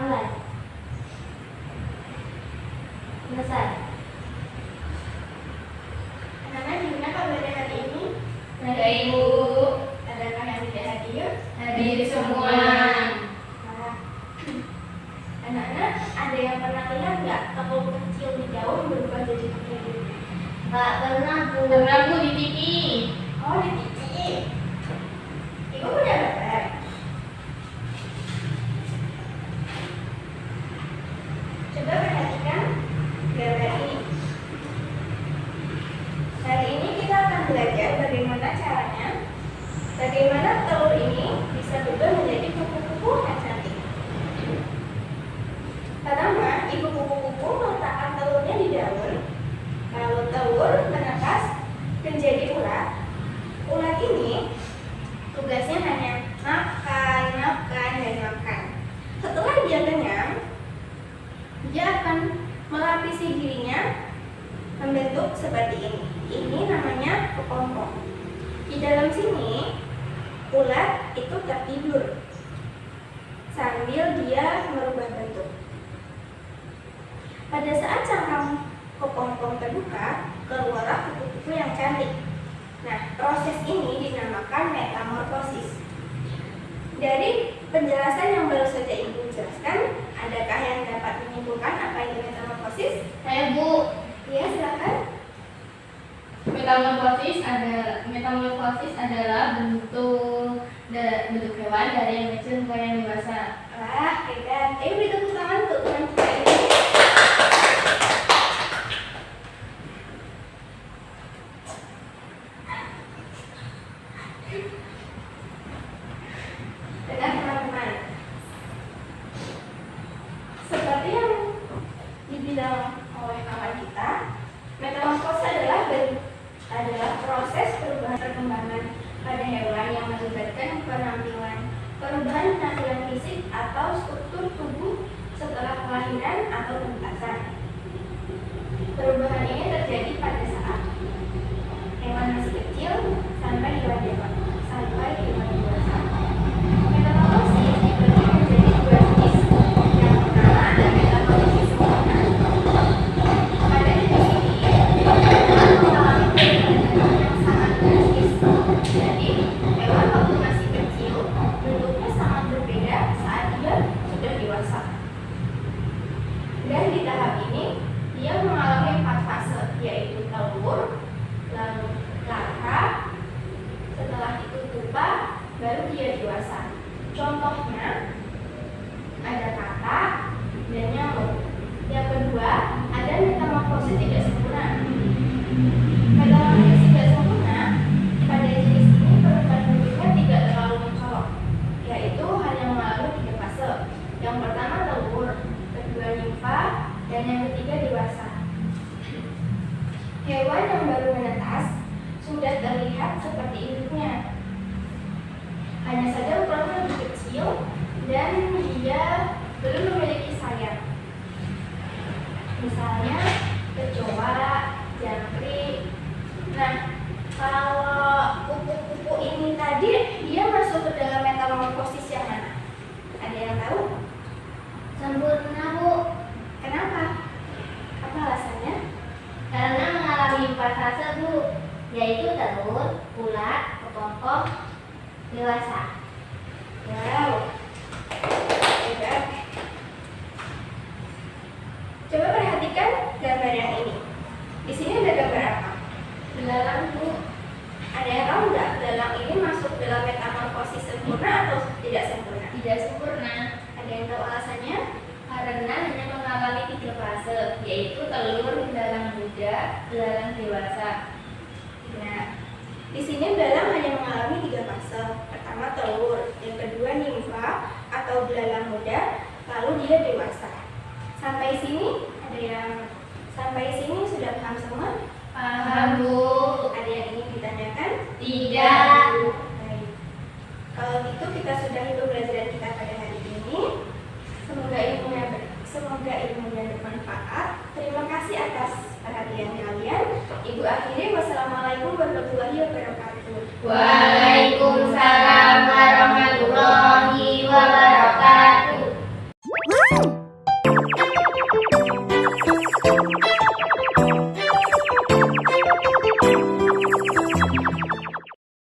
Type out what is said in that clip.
mulai. Selesai. Anak-anak gimana kabarnya hari ini? Baik, Ibu. Adakah yang tidak hadir? Hadir semua. Nah, anak-anak, ada yang pernah lihat nggak toko kecil di daun berubah jadi pakai gini? Nggak pernah, Bu. Pernah, Bu, di TV. Oh, di TV. Ibu punya gambar? Coba perhatikan gambar ini. Hari ini kita akan belajar bagaimana caranya, bagaimana telur ini bisa berubah menjadi kupu-kupu yang cantik. Pertama, ibu kupu-kupu meletakkan telurnya di daun, lalu telur menetas menjadi ulat. Ulat ini tugasnya hanya makan, makan, dan makan. Setelah dia kenyang, dia akan melapisi dirinya membentuk seperti ini. Ini namanya kepompong. Di dalam sini, ulat itu tertidur sambil dia merubah bentuk. Pada saat cangkang kepompong terbuka, keluarlah kupu-kupu yang cantik. Nah, proses ini dinamakan metamorfosis. Dari penjelasan yang baru saja Ibu jelaskan, adakah yang dapat menyimpulkan apa itu metamorfosis? Saya, Bu. Ya, silakan. Metamorfosis adalah bentuk hewan dari yang kecil ke yang dewasa. Wah, hebat. Ayo beri tepuk tangan untuk teman kita ini. Dengar teman-teman. Seperti yang dibilang oleh kawan kita, metamorfosis adalah proses perubahan perkembangan pada hewan yang melibatkan perubahan penampilan fisik atau struktur tubuh setelah kelahiran atau penetasan. Perubahan ini terjadi pada saat hewan masih kecil sampai hewan dewasa. Metamorfosis dibagi menjadi dua jenis. Yang pertama ada metamorfosis sempurna. Pada jenis ini, hewan mengalami perubahan yang sangat drastis. Jadi, hewan waktu masih kecil bentuknya sangat berbeda saat dia sudah dewasa. Dan di tahap ini, dia mengalami 4 fase, yaitu telur, lalu larva, setelah itu pupa, baru dia dewasa. Contohnya ada katak dan nyamuk. Yang kedua, ada metamorfosis tidak sempurna. Metamorfosis tidak sempurna pada jenis ini perubahan bentuknya tidak terlalu mencolok, yaitu hanya mengalami 3 fase. Yang pertama telur, kedua nimfa, dan yang ketiga dewasa. Hewan yang baru menetas sudah terlihat seperti induknya, hanya saja ukurannya lebih kecil dan dia belum memiliki sayap. Misalnya kecoa, jangkrik. Nah, kalau kupu-kupu ini tadi dia masuk ke dalam metamorfosis yang mana? Ada yang tahu? Sempurna, Bu. Kenapa? Apa alasannya? Karena mengalami 4 fase, Bu, yaitu telur, ulat, kepompong, dewasa. Wow, hebat. Coba perhatikan gambar yang ini. Di sini ada gambar apa? Belalang, Bu. Ada yang tahu nggak belalang ini masuk dalam metamorfosis sempurna atau tidak sempurna? Tidak sempurna Ada yang tahu alasannya? karena hanya mengalami 3 fase, yaitu telur, belalang muda, belalang dewasa. Nah, di sini belalang hanya mengalami 3 fase. Pertama telur, yang kedua nimfa atau belalang muda, lalu dia dewasa. Sampai sini sudah paham semua? Paham, Bu? Ada yang ingin ditanyakan? Tidak. Baik. Kalau gitu kita sudahi pembelajaran kita pada hari ini. Semoga ilmunya bermanfaat. Terima kasih atas perhatian kalian. Ibu akhiri, wassalamualaikum warahmatullahi wabarakatuh. Wah.